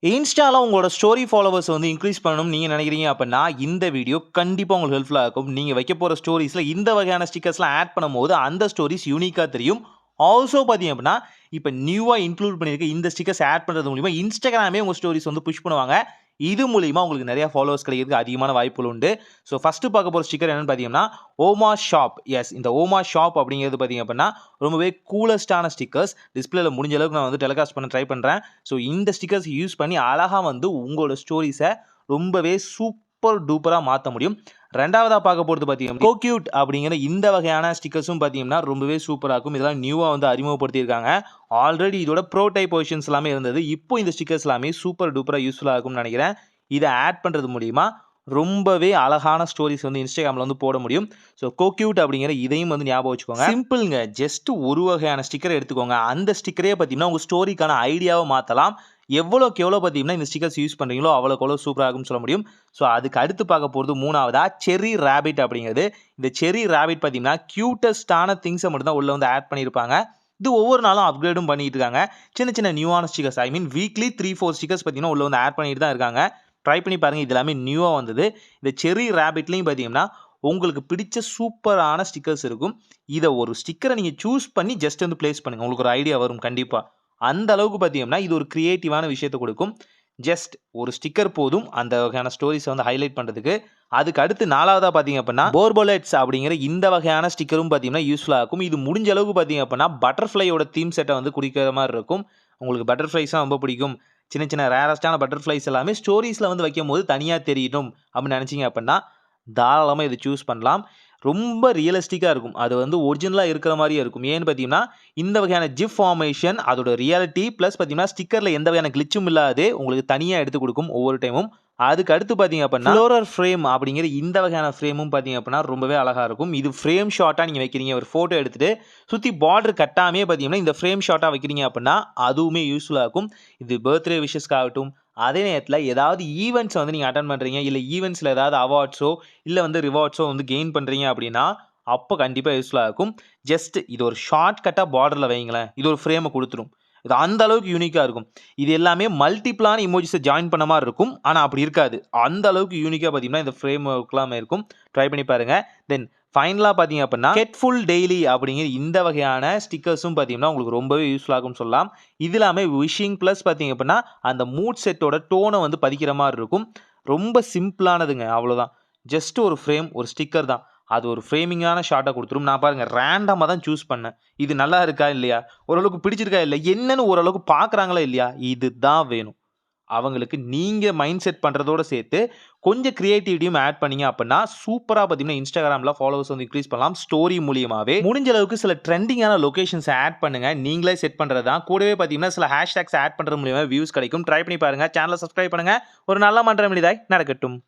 இன்ஸ்டால உங்களோட story followers வந்து இன்க்ரீஸ் பண்ணணும்னு நீங்க நினைக்கிறீங்க அப்படின்னா, இந்த வீடியோ கண்டிப்பா உங்களுக்கு ஹெல்ப்ஃபுல்லா இருக்கும். நீங்க வைக்க போற ஸ்டோரீஸ்ல இந்த வகையான ஸ்டிக்கர்ஸ்லாம் ஆட் பண்ணும்போது, அந்த ஸ்டோரீஸ் யூனிக்கா தெரியும். ஆல்சோ பார்த்தீங்க அப்படின்னா, இப்ப நியூவா இன்க்ளூட் பண்ணியிருக்க இந்த ஸ்டிக்கர்ஸ் ஆட் பண்றது மூலியமா Instagramமே உங்க ஸ்டோரீஸ் வந்து புஷ் பண்ணுவாங்க. இது மூலியமா உங்களுக்கு நெறைய ஃபாலோவர்ஸ் கிடைக்கிறதுக்கு அதிகமான வாய்ப்புகள் உண்டு. ஸோ ஃபர்ஸ்ட்டு பார்க்க போற ஸ்டிக்கர் என்னன்னு பார்த்தீங்கன்னா, ஓமா ஷாப். எஸ், இந்த ஓமா ஷாப் அப்படிங்கிறது பார்த்தீங்க அப்படின்னா, ரொம்பவே கூலஸ்ட்டான ஸ்டிக்கர்ஸ். டிஸ்ப்ளேல முடிஞ்ச அளவுக்கு நான் வந்து டெலிகாஸ்ட் பண்ண ட்ரை பண்றேன். ஸோ இந்த ஸ்டிக்கர்ஸ் யூஸ் பண்ணி அழகா வந்து உங்களோட ஸ்டோரீஸ ரொம்பவே சூப்பர் டூப்பரா மாத்த முடியும். 2வதா பார்க்க போறது பார்த்தீங்கன்னா, கோக்யூட் அப்படிங்கிற இந்த வகையான ஸ்டிக்கர்ஸும் பார்த்தீங்கன்னா, ரொம்பவே சூப்பரா இருக்கும். இதெல்லாம் நியூவா வந்து அறிமுகப்படுத்தியிருக்காங்க. ஆல்ரெடி இதோட டைப் வெர்ஷன்ஸ் எல்லாமே இருந்தது. இப்போ இந்த ஸ்டிக்கர்ஸ் எல்லாமே சூப்பர் டூப்பரா யூஸ்ஃபுல்லா இருக்கும்னு நினைக்கிறேன். இத ஆட் பண்றது மூலியமா ரொம்பவே அழகான ஸ்டோரீஸ் வந்து Instagramல வந்து போட முடியும். ஸோ கோக்யூட் அப்படிங்கிற இதையும் வந்து ஞாபகம் வச்சுக்கோங்க. சிம்பிள்ங்க. ஜஸ்ட் ஒரு வகையான ஸ்டிக்கர் எடுத்துக்கோங்க. அந்த ஸ்டிக்கரே பார்த்தீங்கன்னா, உங்க ஸ்டோரிக்கான ஐடியாவ மாத்தலாம். எவ்வளோக்கு எவ்வளோ பார்த்தீங்கன்னா, இந்த ஸ்டிக்கர்ஸ் யூஸ் பண்றீங்களோ, அவ்வளோக்கு அவ்வளோ சூப்பரா இருக்கும்னு சொல்ல முடியும். ஸோ அதுக்கு அடுத்து பார்க்க போறது 3வதா செர்ரி ராபிட் அப்படிங்கிறது. இந்த செர்ரி ராபிட் பார்த்தீங்கன்னா, கியூட்டஸ்ட்டான திங்ஸ மட்டும் தான் உள்ள வந்து ஆட் பண்ணியிருப்பாங்க. இது ஒவ்வொரு நாளும் அப்கிரேடும் பண்ணிட்டு இருக்காங்க. சின்ன சின்ன நியூவான ஸ்டிக்கர்ஸ் வீக்லி 3, 4 ஸ்டிக்கர்ஸ் பார்த்தீங்கன்னா, உள்ள வந்து ஆட் பண்ணிட்டு தான் இருக்காங்க. ட்ரை பண்ணி பாருங்க. இது எல்லாமே நியூவா வந்தது. இந்த செர்ரி ராபிட்லயும் பார்த்தீங்கன்னா, உங்களுக்கு பிடிச்ச சூப்பரான ஸ்டிக்கர்ஸ் இருக்கும். இத ஒரு ஸ்டிக்கர நீங்க சூஸ் பண்ணி ஜஸ்ட் வந்து பிளேஸ் பண்ணுங்க. உங்களுக்கு ஒரு ஐடியா வரும் கண்டிப்பா. அந்த அளவுக்கு பார்த்தீங்கன்னா, இது ஒரு கிரியேட்டிவான விஷயத்த குடுக்கும். ஜஸ்ட் ஒரு ஸ்டிக்கர் போதும் அந்த வகையான ஸ்டோரீஸ வந்து ஹைலைட் பண்றதுக்கு. அதுக்கு அடுத்து 4வதா பார்த்தீங்க அப்படின்னா, போர்போலெட்ஸ் அப்படிங்கிற இந்த வகையான ஸ்டிக்கரும் பார்த்தீங்கன்னா யூஸ்ஃபுல்லா இருக்கும். இது முடிஞ்ச அளவுக்கு பார்த்தீங்க அப்படின்னா, பட்டர்ஃப்ளையோட தீம் செட்ட வந்து குறிக்கிற மாரி இருக்கும். உங்களுக்கு பட்டர்ஃப்ளைஸ்னா ரொம்ப பிடிக்கும். சின்ன சின்ன ரேரஸ்ட்டான பட்டர்ஃப்ளைஸ் எல்லாமே ஸ்டோரீஸ்ல வந்து வைக்கும்போது தனியா தெரியணும் அப்படின்னு நினைச்சீங்க அப்படின்னா, தாராளமா இத சூஸ் பண்ணலாம். ரொம்ப ரியலிஸ்டிக்கா இருக்கும். அது வந்து ஒரிஜினலா இருக்கிற மாரியே இருக்கும். ஏன்னு பார்த்தீங்கன்னா, இந்த வகையான ஜிப் ஃபார்மேஷன் அதோட ரியாலிட்டி பிளஸ் பார்த்தீங்கன்னா, ஸ்டிக்கர்ல எந்த வகையான கிளிச்சும் இல்லாது உங்களுக்கு தனியா எடுத்து குடுக்கும் ஒவ்வொரு டைமும். அதுக்கு அடுத்து பார்த்தீங்க அப்படின்னா, ஃப்ளோரல் ஃப்ரேம் அப்படிங்கிற இந்த வகையான ஃப்ரேமும் பார்த்தீங்க அப்படின்னா, ரொம்பவே அழகா இருக்கும். இது ஃப்ரேம் ஷாட்டா நீங்க வைக்கிறீங்க. ஒரு ஃபோட்டோ எடுத்துட்டு சுத்தி பார்டர் கட்டாமயே பார்த்தீங்கன்னா, இந்த ஃப்ரேம் ஷாட்டா வைக்கிறீங்க அப்படின்னா, அதுவுமே யூஸ்ஃபுல்லா இருக்கும். இது பர்த்டே விஷஸ்க்காகட்டும், அதே நேரத்தில ஏதாவது ஈவென்ட்ஸ் வந்து நீங்க அட்டெண்ட் பண்றீங்க. இல்ல ஈவென்ட்ஸ்ல ஏதாவது அவார்ட்ஸோ, இல்ல வந்து ரிவார்ட்ஸோ வந்து கெயின் பண்றீங்க அப்படின்னா, அப்ப கண்டிப்பா யூஸ்ஃபுல்லா இருக்கும். ஜஸ்ட் இது ஒரு ஷார்ட் கட்டா பார்டர்ல வையுங்களேன். இது ஒரு ஃப்ரேம குடுத்துரும். இது அந்த அளவுக்கு யூனிக்கா இருக்கும். இது எல்லாமே மல்டிபிளான இமோஜிஸ ஜாயின் பண்ண மாரி இருக்கும். ஆனா அப்படி இருக்காது. அந்த அளவுக்கு யூனிக்கா பார்த்தீங்கன்னா, இந்த ஃப்ரேம் ஒர்க்லாம் இருக்கும். ட்ரை பண்ணி பாருங்க. தென் ஃபைனலா பார்த்தீங்க அப்படின்னா, கெட்ஃபுல் டெய்லி அப்படிங்கிற இந்த வகையான ஸ்டிக்கர்ஸும் பார்த்தீங்கன்னா, உங்களுக்கு ரொம்பவே யூஸ்ஃபுல்லா இருக்கும்னு சொல்லலாம். இது எல்லாமே விஷிங் பிளஸ் பார்த்தீங்க அப்படின்னா, அந்த மூட் செட்டோட டோன வந்து பதிக்கிற மாரி இருக்கும். ரொம்ப சிம்பிளானதுங்க. அவ்வளோதான். ஜஸ்ட் ஒரு ஃப்ரேம், ஒரு ஸ்டிக்கர் தான். அது ஒரு ஃப்ரேமிங்கான ஷாட்டா குடுத்துரும். நான் பாருங்க ரேண்டமா தான் சூஸ் பண்ணேன். இது நல்லா இருக்கா? இல்லையா? ஓரளவுக்கு பிடிச்சிருக்கா? இல்ல? என்னன்னு ஓரளவுக்கு பார்க்குறாங்களா? இல்லையா? இதுதான் வேணும். அவங்களுக்கு நீங்க மைண்ட் செட் பண்றதோட சேர்த்து, கொஞ்சம் கிரியேட்டிவிட்டியும் ஆட் பண்ணீங்க அப்படின்னா, சூப்பரா பார்த்தீங்கன்னா, Instagramல ஃபாலோவர்ஸ் வந்து இன்கிரீஸ் பண்ணலாம். ஸ்டோரி மூலியமாவே. முடிஞ்ச அளவுக்கு சில ட்ரெண்டிங்கான லொகேஷன்ஸ ஆட் பண்ணுங்க. நீங்களே செட் பண்றது தான். கூடவே பார்த்தீங்கன்னா, சில ஹேஷ்டேக்ஸ் ஆட் பண்றது மூலியமா வியூஸ் கிடைக்கும். ட்ரை பண்ணி பாருங்க. சேனல சப்ஸ்கிரைப் பண்ணுங்க. ஒரு நல்ல மாற்றம் எளிதாய் நடக்கட்டும்.